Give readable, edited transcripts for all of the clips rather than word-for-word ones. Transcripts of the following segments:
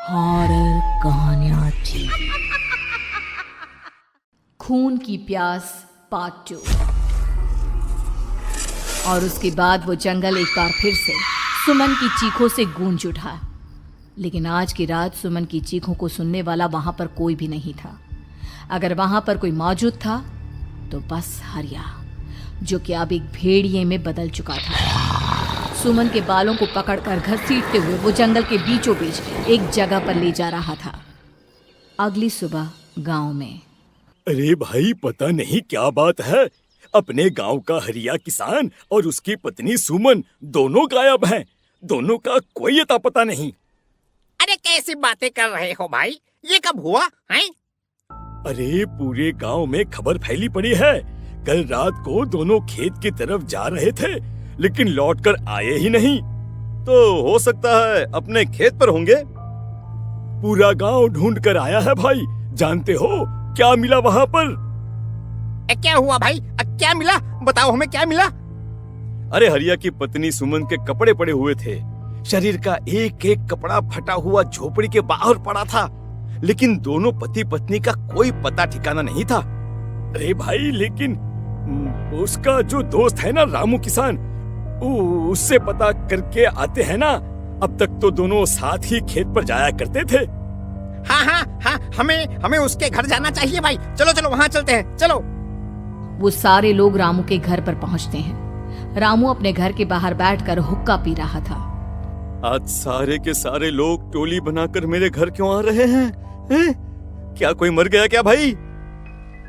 Horror कहानियां थी। खून की प्यास पार्ट 2। और उसके बाद वो जंगल एक बार फिर से सुमन की चीखों से गूंज उठा। लेकिन आज की रात सुमन की चीखों को सुनने वाला वहां पर कोई भी नहीं था। अगर वहां पर कोई मौजूद था तो बस हरिया, जो कि अब एक भेड़िए में बदल चुका था। सुमन के बालों को पकड़कर घसीटते हुए वो जंगल के बीचों बीच एक जगह पर ले जा रहा था। अगली सुबह गांव में। अरे भाई, पता नहीं क्या बात है, अपने गांव का हरिया किसान और उसकी पत्नी सुमन दोनों गायब हैं। दोनों का कोई अता पता नहीं। अरे कैसी बातें कर रहे हो भाई, ये कब हुआ है? अरे पूरे गांव में खबर फैली पड़ी है। कल रात को दोनों खेत की तरफ जा रहे थे, लेकिन लौटकर आए ही नहीं। तो हो सकता है अपने खेत पर होंगे। पूरा गांव ढूंढ कर आया है भाई। जानते हो क्या मिला वहां पर? क्या हुआ भाई? क्या मिला? बताओ हमें, क्या मिला? अरे हरिया की पत्नी सुमन के कपड़े पड़े हुए थे। शरीर का एक एक कपड़ा फटा हुआ झोपड़ी के बाहर पड़ा था, लेकिन दोनों पति पत्नी का कोई पता ठिकाना नहीं था। अरे भाई, लेकिन उसका जो दोस्त है ना रामू किसान, उससे पता करके आते हैं ना। अब तक तो दोनों साथ ही खेत पर जाया करते थे। हाँ, हमें उसके घर जाना चाहिए भाई। चलो वहाँ चलते हैं, चलो। वो सारे लोग रामू के घर पर पहुंचते हैं। रामू अपने घर के बाहर बैठकर हुक्का पी रहा था। आज सारे के सारे लोग टोली बनाकर मेरे घर क्यों आ रहे हैं? क्या कोई मर गया क्या भाई?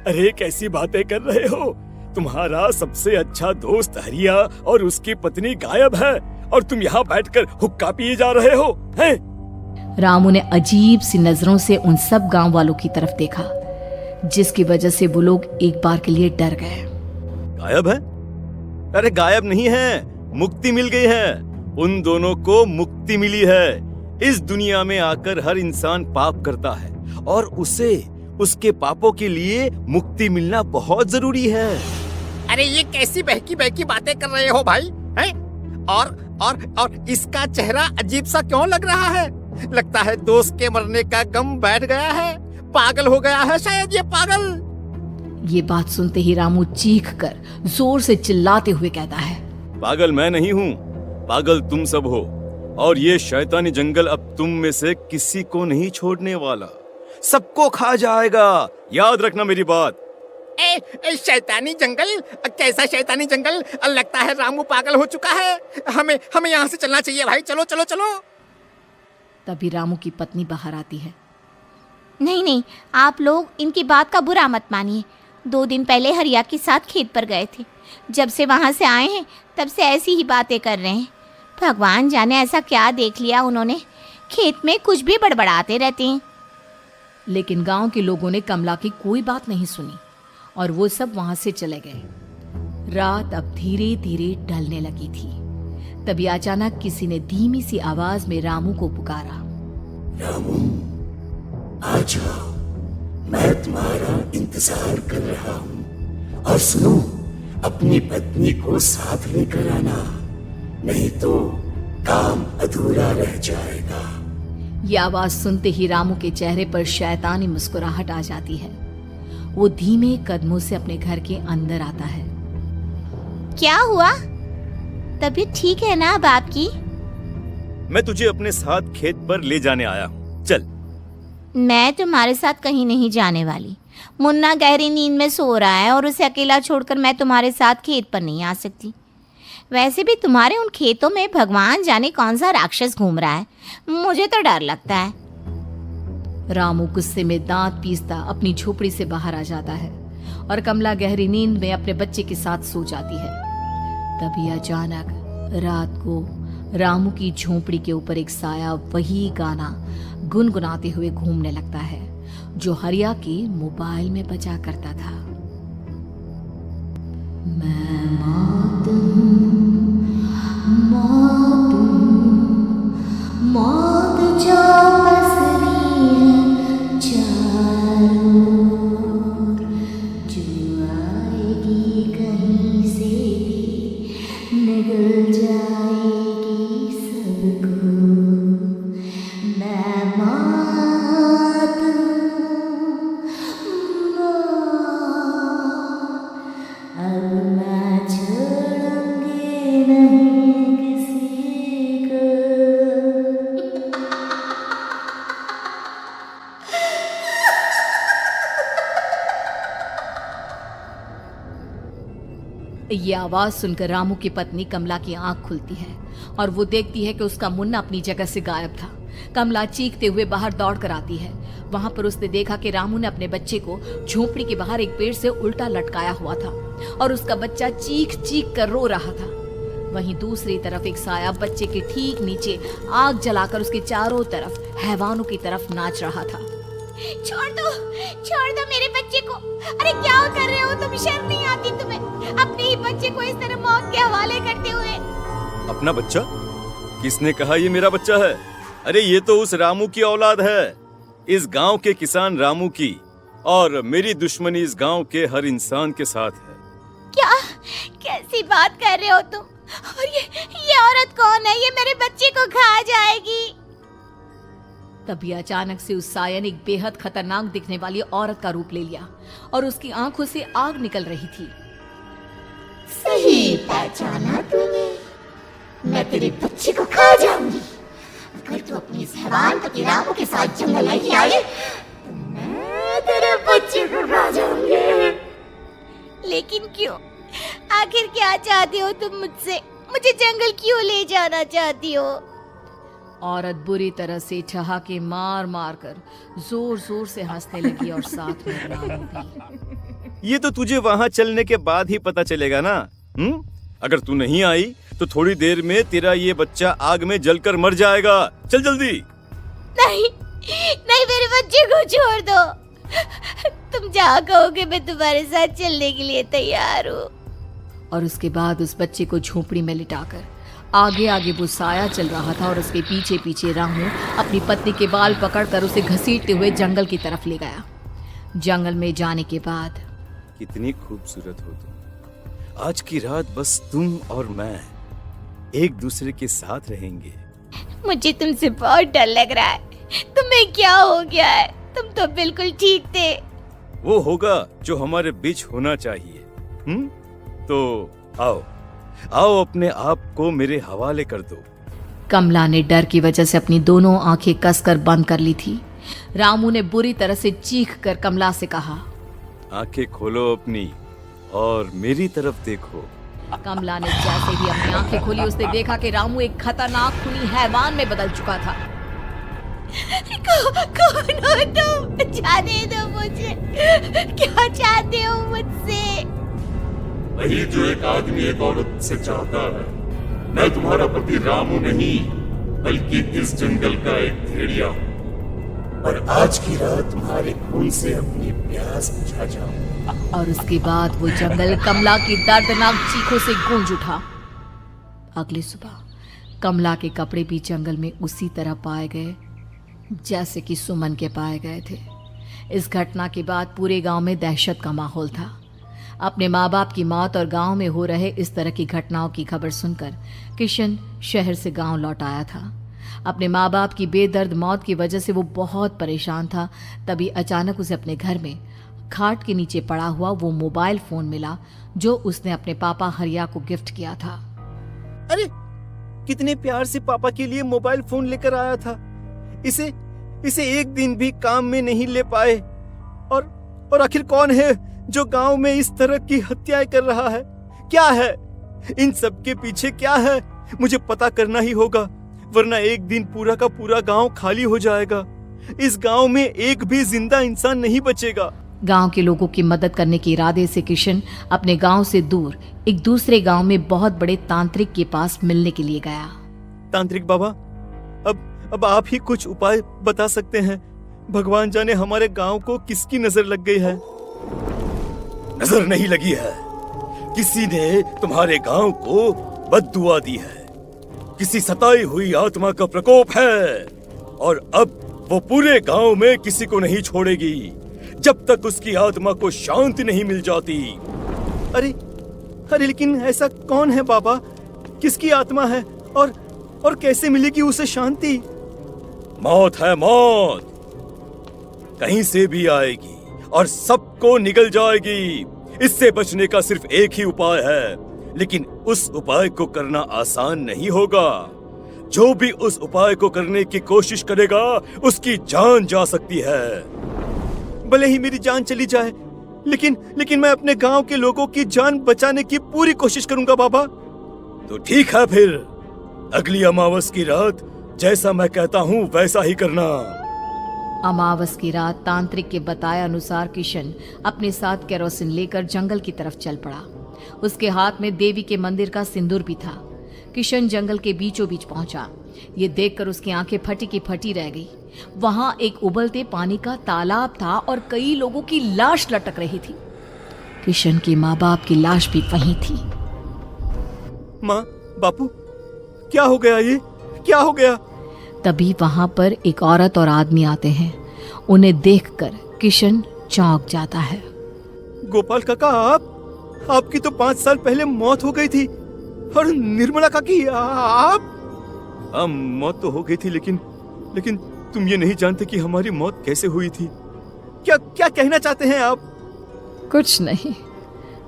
अरे कैसी बातें कर रहे हो? तुम्हारा सबसे अच्छा दोस्त हरिया और उसकी पत्नी गायब है और तुम यहाँ बैठकर हुक्का पिए जा रहे हो, हैं? रामू ने अजीब सी नजरों से उन सब गांव वालों की तरफ देखा, जिसकी वजह से वो लोग एक बार के लिए डर गए। गायब है? अरे गायब नहीं है, मुक्ति मिल गई है। उन दोनों को मुक्ति मिली है। इस दुनिया में आकर हर इंसान पाप करता है और उसे उसके पापों के लिए मुक्ति मिलना बहुत जरूरी है। अरे ये कैसी बहकी बातें कर रहे हो भाई, हैं? और इसका चेहरा अजीब सा क्यों लग रहा है? लगता है दोस्त के मरने का गम बैठ गया है। पागल हो गया है शायद ये पागल। ये बात सुनते ही रामू चीख कर जोर से चिल्लाते हुए कहता है, पागल मैं नहीं हूँ, पागल तुम सब हो। और ये शैतानी जंगल अब तुम में से किसी को नहीं छोड़ने वाला, सबको खा जाएगा। याद रखना मेरी बात। शैतानी जंगल? कैसा शैतानी जंगल? लगता है रामू पागल हो चुका है। हमें यहाँ से चलना चाहिए भाई। चलो। तभी रामू की पत्नी बाहर आती है। नहीं, आप लोग इनकी बात का बुरा मत मानिए। 2 दिन पहले हरिया के साथ खेत पर गए थे। जब से वहाँ से आए हैं तब से ऐसी ही बातें कर रहे हैं। भगवान जाने ऐसा क्या देख लिया उन्होंने, खेत में कुछ भी बड़बड़ाते रहते हैं। लेकिन गांव के लोगों ने कमला की कोई बात नहीं सुनी और वो सब वहां से चले गए। रात अब धीरे धीरे ढलने लगी थी। तभी अचानक किसी ने धीमी सी आवाज में रामू को पुकारा। रामू, आ जाओ, मैं तुम्हारा इंतजार कर रहा हूँ। और सुनो, अपनी पत्नी को साथ लेकर आना, नहीं तो काम अधूरा रह जाएगा। ये आवाज सुनते ही रामू के चेहरे पर शैतानी मुस्कुराहट आ जाती है। वो धीमे कदमों से अपने घर के अंदर आता है। क्या हुआ? तबीयत ठीक है ना अब आपकी? मैं तुझे अपने साथ खेत पर ले जाने आया हूँ, चल। मैं तुम्हारे साथ कहीं नहीं जाने वाली। मुन्ना गहरी नींद में सो रहा है और उसे अकेला छोड़कर मैं तुम्हारे साथ खेत पर नहीं आ सकती। वैसे भी तुम्हारे उन खेतों में भगवान जाने कौन सा राक्षस घूम रहा है, मुझे तो डर लगता है। रामू गुस्से में दांत पीसता अपनी झोपड़ी से बाहर आ जाता है और कमला गहरी नींद में अपने बच्चे के साथ सो जाती है। तभी अचानक रात को रामू की झोपड़ी के ऊपर एक साया वही गाना गुनगुनाते हुए घूमने लगता है जो हरिया के मोबाइल में बजा करता था। मैं मौत जो बसरी है चारों ओर, जो आएगी कहीं से भी निगल जाएगी सबको। मैं ये आवाज सुनकर रामू की पत्नी कमला की आंख खुलती है और वो देखती है कि उसका मुन्ना अपनी जगह से गायब था। कमला चीखते हुए बाहर दौड़ कर आती है। वहां पर उसने देखा कि रामू ने अपने बच्चे को झोपड़ी के बाहर एक पेड़ से उल्टा लटकाया हुआ था और उसका बच्चा चीख चीख कर रो रहा था। वहीं दूसरी तरफ एक साया बच्चे के ठीक नीचे आग जलाकर उसके चारों तरफ हैवानों की तरफ नाच रहा था। छोड़ दो मेरे बच्चे को। अरे क्या कर रहे हो तुम? शर्म नहीं आती तुम्हें? अपने ही बच्चे को इस तरह मौत के हवाले करते हुए। अपना बच्चा? किसने कहा ये मेरा बच्चा है? अरे ये तो उस रामू की औलाद है, इस गांव के किसान रामू की, और मेरी दुश्मनी इस गांव के हर इंसान के साथ है। क्या कैसी बात कर रहे हो तुम? और ये औरत कौन है? ये मेरे बच्चे को खा जाएगी। तभी अचानक से उस साया ने एक बेहद खतरनाक दिखने वाली औरत का रूप ले लिया और उसकी आंखों से आग निकल रही थी। सही पहचाना तूने, मैं तेरे बच्चे को खा जाऊंगी। अगर तू अपनी इस हैवान पति रामू के साथ जंगल नहीं आए तो मैं तेरे बच्चे को खा जाऊंगी। लेकिन क्यों? आखिर क्या चाहती हो तुम मुझसे? मुझे जंगल क्यों ले जाना चाहती हो? औरत बुरी तरह से ठहाके मार मार कर जोर जोर से हंसने लगी और साथ में रामू भी। ये तो तुझे वहाँ चलने के बाद ही पता चलेगा ना। अगर तू नहीं आई तो थोड़ी देर में तेरा ये बच्चा आग में जलकर मर जाएगा। चल जल्दी। नहीं मेरे बच्चे को छोड़ दो। तुम जहाँ कहोगे मैं तुम्हारे साथ चलने के लिए तैयार हूँ। और उसके बाद उस बच्चे को झोपड़ी में लिटाकर आगे आगे वो साया चल रहा था और उसके पीछे पीछे रामू अपनी पत्नी के बाल पकड़कर उसे घसीटते हुए जंगल की तरफ ले गया। जंगल में जाने के बाद कितनी खूबसूरत हो तुम। आज की रात बस तुम और मैं एक दूसरे के साथ रहेंगे। मुझे तुमसे बहुत डर लग रहा है। तुम्हें क्या हो गया है? तुम तो बिल्कुल ठीक थे। वो होगा जो हमारे बीच होना चाहिए। तो आओ अपने आप को मेरे हवाले कर दो। कमला ने डर की वजह से अपनी दोनों आंखें कसकर बंद कर ली थी। रामू ने बुरी तरह से चीख कर कमला से कहा, आंखें खोलो अपनी और मेरी तरफ देखो। कमला ने जैसे ही अपनी आंखें खोली उसने देखा कि रामू एक खतरनाक खूनी हैवान में बदल चुका था। कौन हो तुम? जाने दो मुझे। क्या चाहते हो मुझसे? वही जो एक आदमी एक औरत से चाहता है। मैं तुम्हारा पति रामू नहीं बल्कि इस जंगल का एक भेड़िया हूँ, और आज की रात तुम्हारे खून से अपनी प्यास बुझा जाऊं। और उसके बाद वो जंगल कमला की दर्दनाक चीखों से गूंज उठा। अगली सुबह कमला के कपड़े भी जंगल में उसी तरह पाए गए जैसे कि सुमन के पाए गए थे। इस घटना के बाद पूरे गांव में दहशत का माहौल था। अपने माँ बाप की मौत और गांव में हो रहे इस तरह की घटनाओं की खबर सुनकर किशन शहर से गांव लौट आया था। अपने माँ बाप की बेदर्द मौत की वजह से वो बहुत परेशान था। तभी अचानक उसे अपने घर में खाट के नीचे पड़ा हुआ वो मोबाइल फोन मिला जो उसने अपने पापा हरिया को गिफ्ट किया था। अरे कितने प्यार से पापा के लिए मोबाइल फोन लेकर आया था। इसे एक दिन भी काम में नहीं ले पाए। और आखिर कौन है जो गांव में इस तरह की हत्याएं कर रहा है? क्या है इन सब के पीछे? क्या है? मुझे पता करना ही होगा, वरना एक दिन पूरा का पूरा गांव खाली हो जाएगा। इस गांव में एक भी जिंदा इंसान नहीं बचेगा। गांव के लोगों की मदद करने के इरादे से किशन अपने गांव से दूर एक दूसरे गांव में बहुत बड़े तांत्रिक के पास मिलने के लिए गया। तांत्रिक बाबा, अब आप ही कुछ उपाय बता सकते हैं। भगवान जाने हमारे गांव को किसकी नजर लग गई है। नजर नहीं लगी है, किसी ने तुम्हारे गांव को बद्दुआ दी है। किसी सताई हुई आत्मा का प्रकोप है और अब वो पूरे गांव में किसी को नहीं छोड़ेगी जब तक उसकी आत्मा को शांति नहीं मिल जाती। अरे लेकिन ऐसा कौन है बाबा? किसकी आत्मा है और कैसे मिलेगी उसे शांति? मौत है मौत, कहीं से भी आएगी और सबको निगल जाएगी। इससे बचने का सिर्फ एक ही उपाय है, लेकिन उस उपाय को करना आसान नहीं होगा। जो भी उस उपाय को करने की कोशिश करेगा उसकी जान जा सकती है। भले ही मेरी जान चली जाए, लेकिन मैं अपने गांव के लोगों की जान बचाने की पूरी कोशिश करूंगा बाबा। तो ठीक है, फिर अगली अमावस की रात जैसा मैं कहता हूँ वैसा ही करना। अमावस की रात तांत्रिक के बताए अनुसार किशन अपने साथ केरोसिन लेकर जंगल की तरफ चल पड़ा। उसके हाथ में देवी के मंदिर का सिंदूर भी था। किशन जंगल के बीचों बीच पहुंचा। ये देखकर उसकी आंखें फटी की फटी रह गई। वहां एक उबलते पानी का तालाब था और कई लोगों की लाश लटक रही थी। किशन के माँ बाप की लाश भी वहीं थी। माँ, बापू, क्या हो गया? ये क्या हो गया? तभी वहां पर एक औरत और आदमी आते हैं। उन्हें देखकर किशन चौंक जाता है। गोपाल काका, आपकी तो 5 साल पहले मौत हो गई थी। और निर्मला काकी, आप? मौत तो हो गई थी, लेकिन तुम ये नहीं जानते कि हमारी मौत कैसे हुई थी। क्या कहना चाहते हैं आप? कुछ नहीं,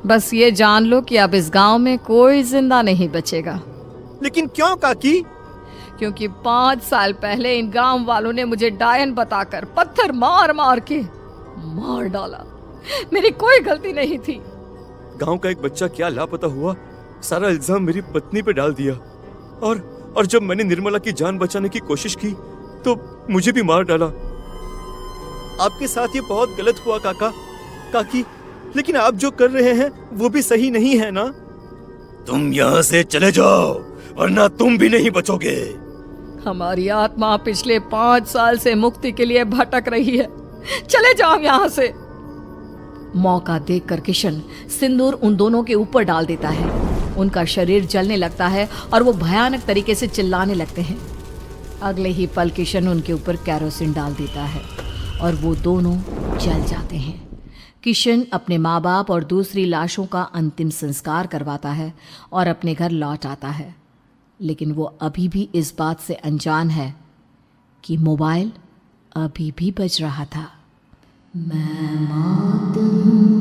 बस ये जान लो कि अब इस गांव में कोई जिंदा नहीं बचेगा। लेकिन क्यों काकी? क्योंकि 5 साल पहले इन गांव वालों ने मुझे डायन बताकर पत्थर मार मार के मार डाला। मेरी कोई गलती नहीं थी। गांव का एक बच्चा क्या लापता हुआ, सारा इल्जाम मेरी पत्नी पे डाल दिया। और जब मैंने निर्मला की जान बचाने की कोशिश की तो मुझे भी मार डाला। आपके साथ ये बहुत गलत हुआ काकी, लेकिन आप जो कर रहे हैं वो भी सही नहीं है ना? तुम यहाँ से चले जाओ वरना तुम भी नहीं बचोगे। हमारी आत्मा पिछले 5 साल से मुक्ति के लिए भटक रही है। चले जाओ यहाँ से। मौका देखकर किशन सिंदूर उन दोनों के ऊपर डाल देता है। उनका शरीर जलने लगता है और वो भयानक तरीके से चिल्लाने लगते हैं। अगले ही पल किशन उनके ऊपर केरोसिन डाल देता है और वो दोनों जल जाते हैं। किशन अपने माँ बाप और दूसरी लाशों का अंतिम संस्कार करवाता है और अपने घर लौट आता है। लेकिन वो अभी भी इस बात से अनजान है कि मोबाइल अभी भी बज रहा था। मैं मौत हूँ।